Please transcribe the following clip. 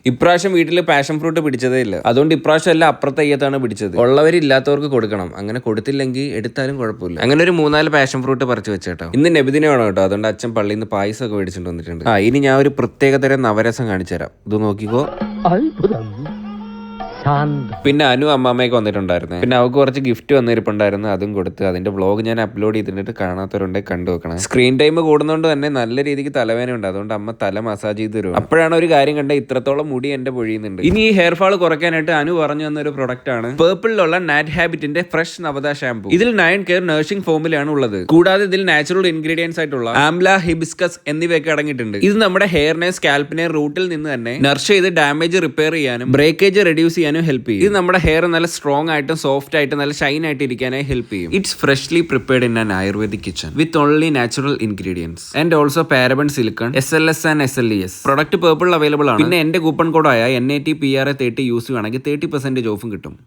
ഇപ്രാവശ്യം വീട്ടിൽ passion fruit പിടിച്ചതേ ഇല്ല. അതുകൊണ്ട് ഇപ്രാവശ്യം എല്ലാം അപ്പുറത്തെ അയ്യത്താണ് പിടിച്ചത്. ഉള്ളവരില്ലാത്തവർക്ക് കൊടുക്കണം. അങ്ങനെ കൊടുത്തില്ലെങ്കിൽ എടുത്താലും കുഴപ്പമില്ല. അങ്ങനെ ഒരു 3-4 പാഷൻ ഫ്രൂട്ട് പറിച്ചു വെച്ചേട്ടോ. ഇന്ന് നബിദിനെ വേണം കേട്ടോ. അതുകൊണ്ട് അച്ഛൻ പള്ളിയിൽ നിന്ന് പായസം ഒക്കെ മേടിച്ചിട്ട് വന്നിട്ടുണ്ട്. ഇനി ഞാൻ ഒരു പ്രത്യേകതരം നവരസം കാണിച്ചു തരാം. ഇത് നോക്കിക്കോ. പിന്നെ അനു അമ്മാമ്മയൊക്കെ വന്നിട്ടുണ്ടായിരുന്നു. പിന്നെ അവർക്ക് കുറച്ച് ഗിഫ്റ്റ് വന്നിരിപ്പുണ്ടായിരുന്നു. അതും കൊടുത്ത് അതിന്റെ വ്ളോഗ് ഞാൻ അപ്ലോഡ് ചെയ്തിട്ട് കാണാത്തവരുണ്ടെങ്കിൽ കണ്ടു വെക്കണം. സ്ക്രീൻ ടൈം കൂടുന്നതുകൊണ്ട് തന്നെ നല്ല രീതിക്ക് തലവേന ഉണ്ട്. അതുകൊണ്ട് അമ്മ തല മസാജ് ചെയ്ത് തരും. അപ്പോഴാണ് ഒരു കാര്യം കണ്ട ഇത്രത്തോളം മുടി എന്റെ പൊഴിയുന്നുണ്ട്. ഇനി ഈ ഹെയർ ഫാൾ കുറയ്ക്കാനായിട്ട് അനു പറഞ്ഞു തന്ന ഒരു പ്രൊഡക്റ്റ് ആണ് പേർപ്പിളിലുള്ള നാറ്റ് ഹാബിറ്റിന്റെ ഫ്രഷ് നവദ ഷാംപൂ. ഇതിൽ 9 കെയർ നഴ്സിംഗ് ഫോമിലാണ് ഉള്ളത്. കൂടാതെ ഇതിൽ നാച്ചുറൽ ഇൻഗ്രീഡിയൻസ് ആയിട്ടുള്ള ആംല, ഹിബിസ്കസ് എന്നിവയൊക്കെ അടങ്ങിയിട്ടുണ്ട്. ഇത് നമ്മുടെ ഹെയറിനെ സ്കാൽപ്പിനെ റൂട്ടിൽ നിന്ന് തന്നെ നർച്ച് ചെയ്ത് ഡാമേജ് റിപ്പയർ ചെയ്യാനും ബ്രേക്കേജ് റെഡ്യൂസ് ചെയ്യാനും ഹെൽപ്പ് ചെയ്യും. ഇത് നമ്മുടെ ഹെയർ നല്ല സ്ട്രോങ് ആയിട്ടും സോഫ്റ്റ് ആയിട്ട് നല്ല ഷൈൻ ആയിട്ട് ഇരിക്കാനായി ഹെൽപ്പ് ചെയ്യും. It's freshly prepared in an Ayurvedic kitchen with only natural ingredients and also paraben silicone SLS and SLES. Product purple available ആണ്. പിന്നെ എന്റെ കൂപ്പൺ കോഡായ NATPRA30 യൂസ് ചെയ്യുകയാണെങ്കിൽ 30% ഓഫും കിട്ടും.